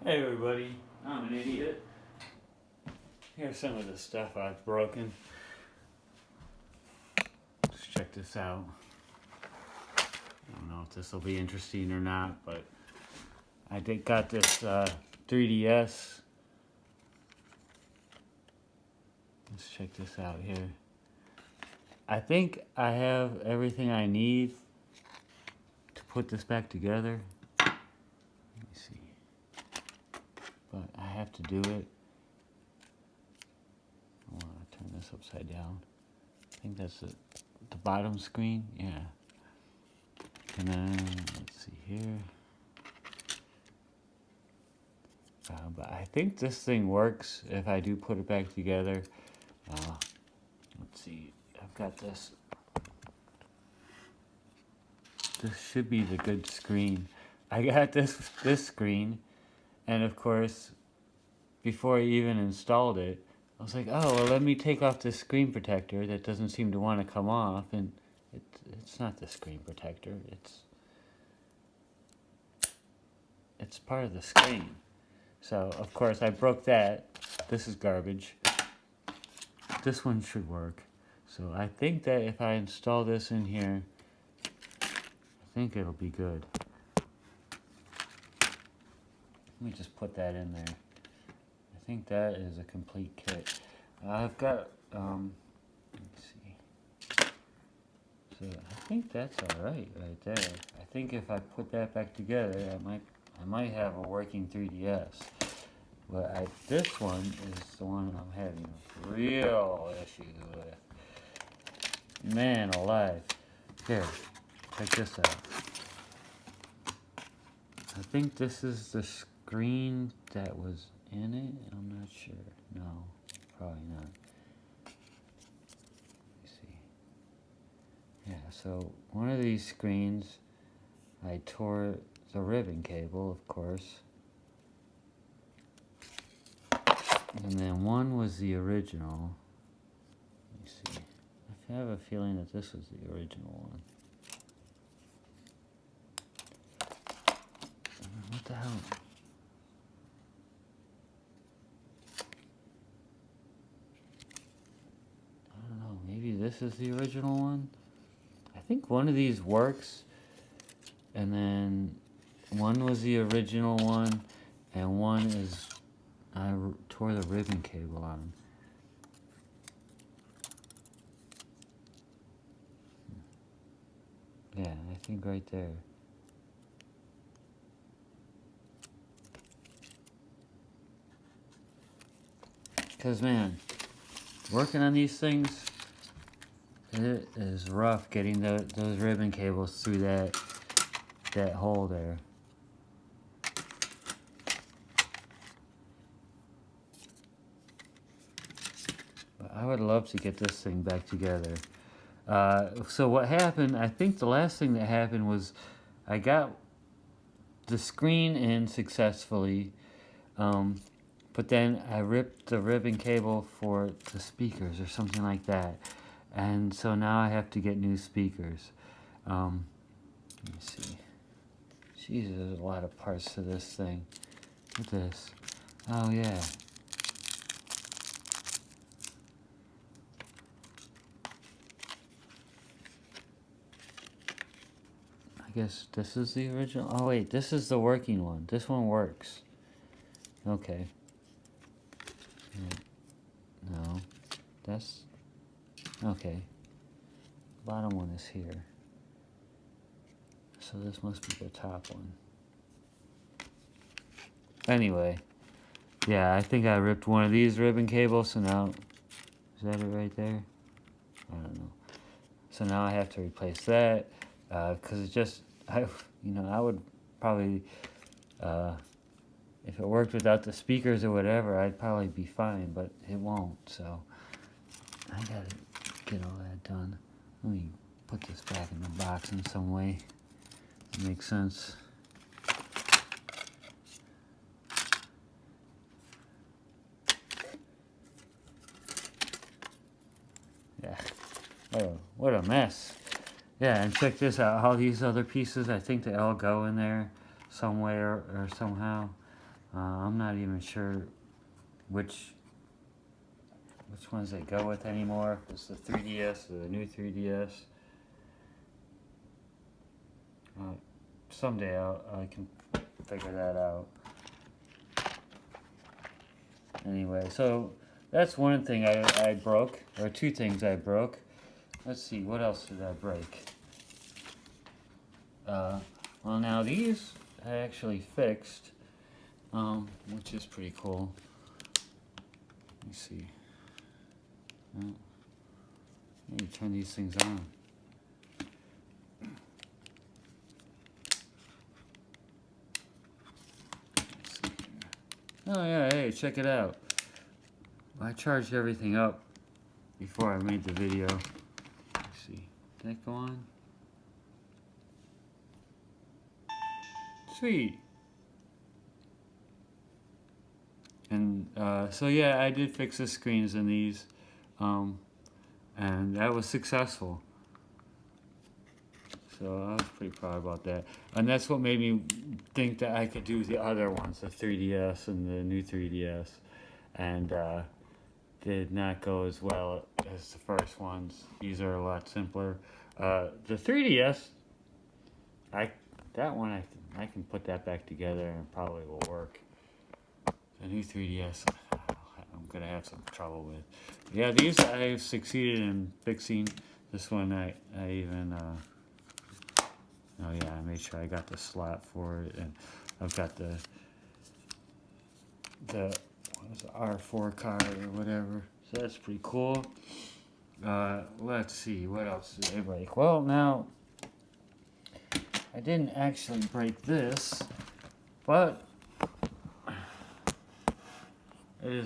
Hey everybody, I'm an idiot. Here's some of the stuff I've broken. Let's check this out. I don't know if this will be interesting or not, but I got this 3DS. Let's check this out here. I think I have everything I need to put this back together. Let me see. But I have to do it. I want to turn this upside down. I think that's the bottom screen. Yeah. And then, let's see here. But I think this thing works if I do put it back together. Let's see. I've got this. This should be the good screen. I got this screen, and of course, before I even installed it, I was like, oh, well, let me take off this screen protector that doesn't seem to want to come off, and it's not the screen protector. It's part of the screen. So, of course, I broke that. This is garbage. This one should work. So I think that if I install this in here, I think it'll be good. Let me just put that in there. I think that is a complete kit. I've got, let me see. So I think that's alright right there. I think if I put that back together, I might have a working 3DS. But this one is the one I'm having real issues with. Man alive. Here, check this out. I think this is the screen that was in it. I'm not sure. No, probably not. Let me see. Yeah, so one of these screens, I tore the ribbon cable, of course. And then one was the original. Let me see. I have a feeling that this was the original one. What the hell? I don't know. Maybe this is the original one? I think one of these works. And then one was the original one. And one is... I tore the ribbon cable on. Yeah, I think right there. Because, man, working on these things, it is rough getting those ribbon cables through that hole there. But I would love to get this thing back together. So what happened, I think the last thing that happened was I got the screen in successfully, but then I ripped the ribbon cable for the speakers or something like that. And so now I have to get new speakers. Let me see. Jesus, there's a lot of parts to this thing. Look at this. Oh, yeah. I guess this is the original. Oh, wait, this is the working one. This one works. Okay. No. That's... Okay. Bottom one is here. So this must be the top one. Anyway. Yeah, I think I ripped one of these ribbon cables, so now... Is that it right there? I don't know. So now I have to replace that, because it's just... I would probably... if it worked without the speakers or whatever, I'd probably be fine, but it won't, so... I gotta get all that done. Let me put this back in the box in some way. That makes sense. Yeah. Oh, what a mess. Yeah, and check this out. All these other pieces, I think they all go in there some way or somehow. I'm not even sure which ones they go with anymore. If it's the 3DS or the new 3DS. Someday I can figure that out. Anyway, so that's one thing I broke, or two things I broke. Let's see, what else did I break? Well, now these I actually fixed, which is pretty cool. Let me see. You turn these things on. Oh yeah, hey, check it out. I charged everything up before I made the video. Let's see, did that go on? Sweet. And so yeah, I did fix the screens in these, and that was successful. So I was pretty proud about that. And that's what made me think that I could do the other ones, the 3DS and the new 3DS. And did not go as well as the first ones. These are a lot simpler. The 3DS, that one I can put that back together and probably will work. The new 3DS, I'm gonna have some trouble with. Yeah, these I've succeeded in fixing. This one I even oh yeah, I made sure I got the slot for it, and I've got the what was it, R4 card or whatever. So that's pretty cool. Let's see, what else did I break? Well, now I didn't actually break this, but I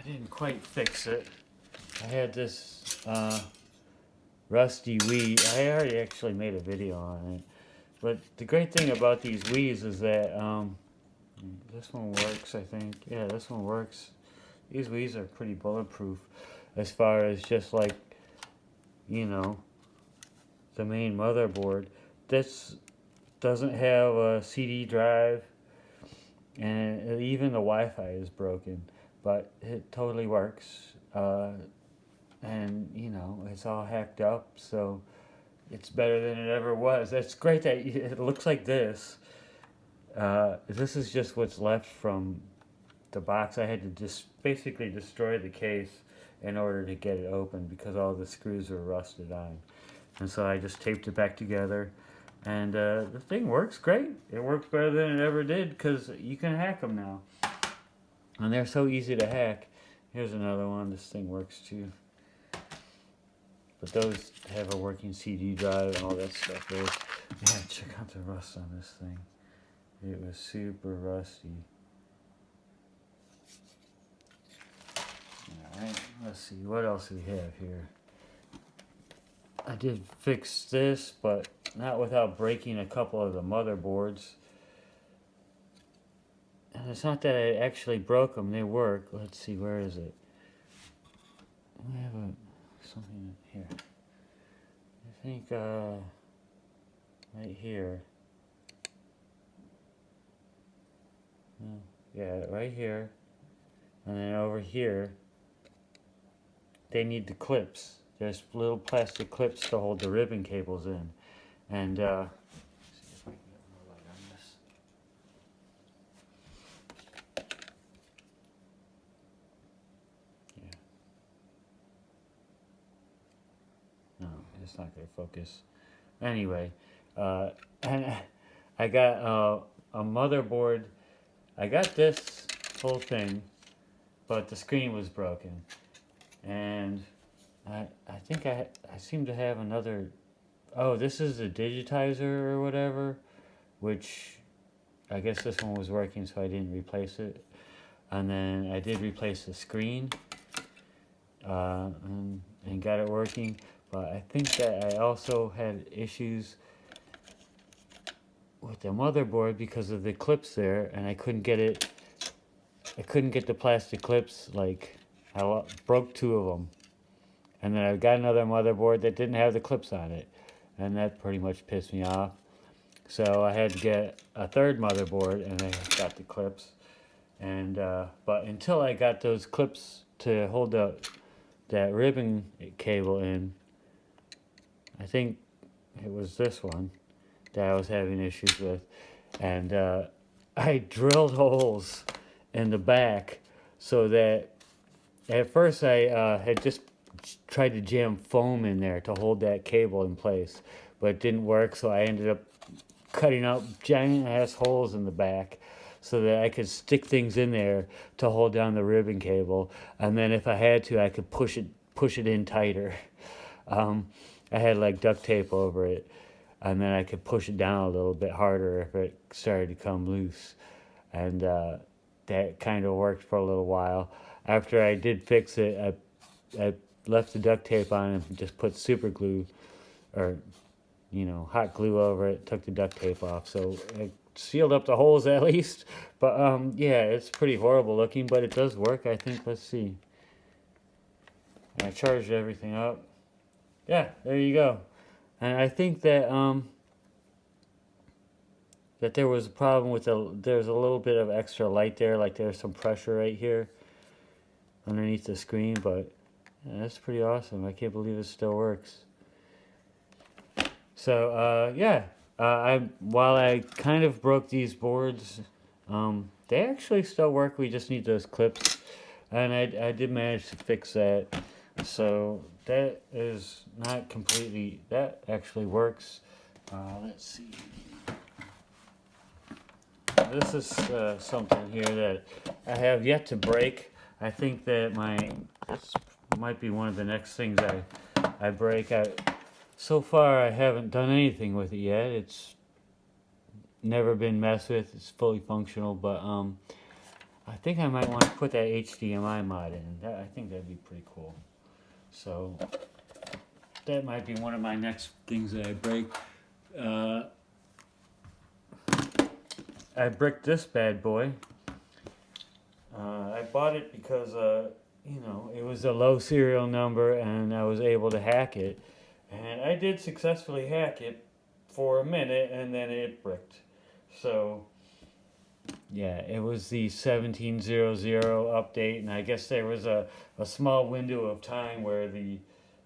didn't quite fix it. I had this rusty Wii. I already actually made a video on it. But the great thing about these Wiis is that this one works, I think. Yeah, this one works. These Wiis are pretty bulletproof as far as just like, you know, the main motherboard. This doesn't have a CD drive, and even the Wi-Fi is broken, but it totally works. And you know, it's all hacked up, so it's better than it ever was. It's great that it looks like this. This is just what's left from the box. I had to just basically destroy the case in order to get it open because all the screws were rusted on. And so I just taped it back together. And the thing works great. It works better than it ever did because you can hack them now. And they're so easy to hack. Here's another one. This thing works too. But those have a working CD drive and all that stuff. Yeah, check out the rust on this thing. It was super rusty. Alright, let's see, what else do we have here? I did fix this, but not without breaking a couple of the motherboards. And it's not that I actually broke them, they work. Let's see, where is it? We have something here. I think, right here. Yeah, right here. And then over here, they need the clips. There's little plastic clips to hold the ribbon cables in. And, let's see if I can get more light on this. Yeah. No, it's not going to focus. Anyway, and I got a motherboard. I got this whole thing, but the screen was broken. And I think I seem to have another. Oh, this is the digitizer or whatever, which I guess this one was working, so I didn't replace it. And then I did replace the screen and got it working. But I think that I also had issues with the motherboard because of the clips there, and I couldn't get it. I couldn't get the plastic clips. Like, I broke two of them. And then I got another motherboard that didn't have the clips on it. And that pretty much pissed me off. So I had to get a third motherboard, and I got the clips. And but until I got those clips to hold that ribbon cable in, I think it was this one that I was having issues with, and I drilled holes in the back so that at first I had just tried to jam foam in there to hold that cable in place, but it didn't work. So I ended up cutting out giant ass holes in the back so that I could stick things in there to hold down the ribbon cable, and then if I had to, I could push it in tighter. Um, I had like duct tape over it, and then I could push it down a little bit harder if it started to come loose, and that kind of worked for a little while. After I did fix it, I left the duct tape on and just put super glue or hot glue over it, took the duct tape off. So it sealed up the holes at least. But yeah, it's pretty horrible looking, but it does work, I think. Let's see. I charged everything up. Yeah, there you go. And I think that there was a problem with there's a little bit of extra light there, like there's some pressure right here underneath the screen, but yeah, that's pretty awesome. I can't believe it still works. So yeah, while I kind of broke these boards, they actually still work. We just need those clips, and I did manage to fix that. So that is not completely. That actually works. Let's see. This is something here that I have yet to break. I think that this might be one of the next things I break. So far, I haven't done anything with it yet. It's never been messed with. It's fully functional, but I think I might want to put that HDMI mod in. I think that'd be pretty cool. So that might be one of my next things that I break. I bricked this bad boy. I bought it because it was a low serial number, and I was able to hack it. And I did successfully hack it for a minute, and then it bricked. So, yeah, it was the 1700 update, and I guess there was a small window of time where the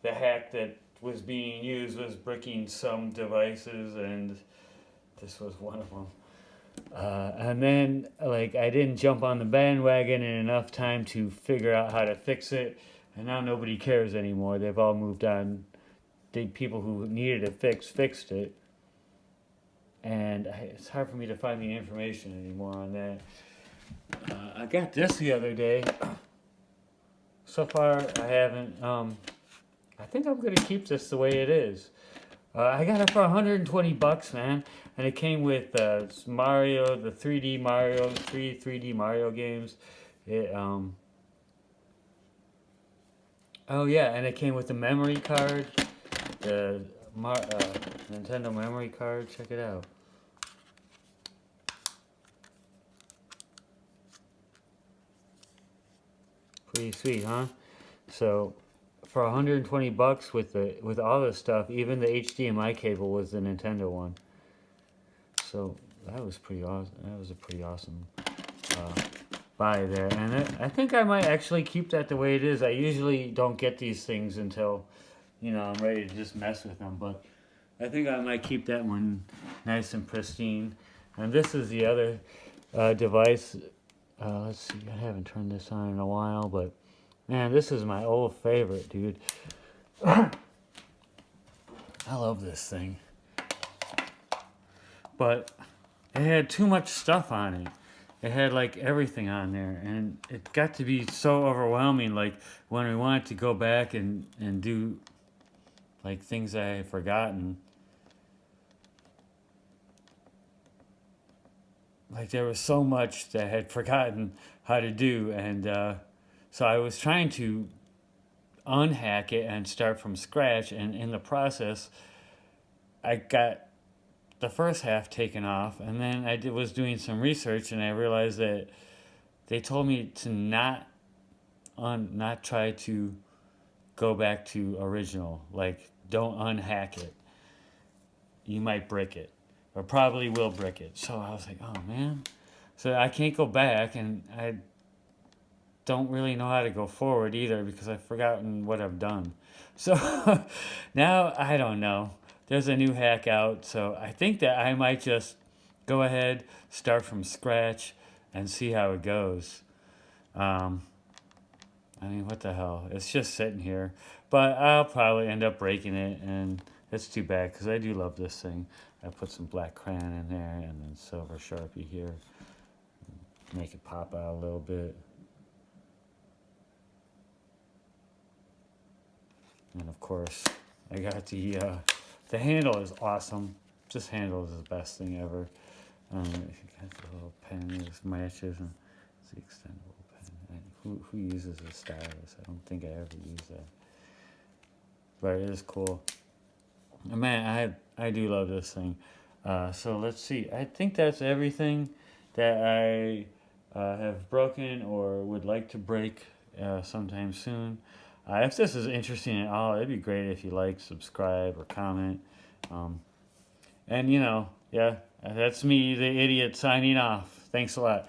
hack that was being used was bricking some devices, and this was one of them. And then, like, I didn't jump on the bandwagon in enough time to figure out how to fix it, and now nobody cares anymore. They've all moved on. The people who needed it fixed it, and it's hard for me to find the information anymore on that. I got this the other day. So far, I haven't. I think I'm gonna keep this the way it is. I got it for 120 bucks, man, and it came with Mario, the 3D Mario, 3D Mario games. It Oh yeah, and it came with the memory card, the Nintendo memory card. Check it out. Pretty sweet, huh? So, for 120 bucks with all this stuff, even the HDMI cable was the Nintendo one. So that was pretty awesome. That was a pretty awesome buy there, and I think I might actually keep that the way it is. I usually don't get these things until I'm ready to just mess with them, but I think I might keep that one nice and pristine. And this is the other device. Let's see, I haven't turned this on in a while, but man, this is my old favorite, dude. I love this thing. But it had too much stuff on it. It had like everything on there, and it got to be so overwhelming. Like when we wanted to go back and do like things I had forgotten. Like there was so much that I had forgotten how to do, and so I was trying to unhack it and start from scratch, and in the process, I got the first half taken off, and then was doing some research, and I realized that they told me to not try to go back to original. Like don't unhack it. You might break it. or probably will brick it. So I was like, oh man. So I can't go back, and I don't really know how to go forward either because I've forgotten what I've done. So now I don't know. There's a new hack out, so I think that I might just go ahead, start from scratch, and see how it goes. Um, I mean, what the hell? It's just sitting here. But I'll probably end up breaking it, and it's too bad because I do love this thing. I put some black crayon in there and then silver Sharpie here. Make it pop out a little bit. And of course, I got the handle is awesome. This handle is the best thing ever. Got the little pen, this matches, and it's the extendable pen. Who uses a stylus? I don't think I ever use that. But it is cool. Man, I do love this thing. So let's see. I think that's everything that I have broken or would like to break sometime soon. If this is interesting at all, it'd be great if you like, subscribe, or comment. And yeah, that's me, the idiot, signing off. Thanks a lot.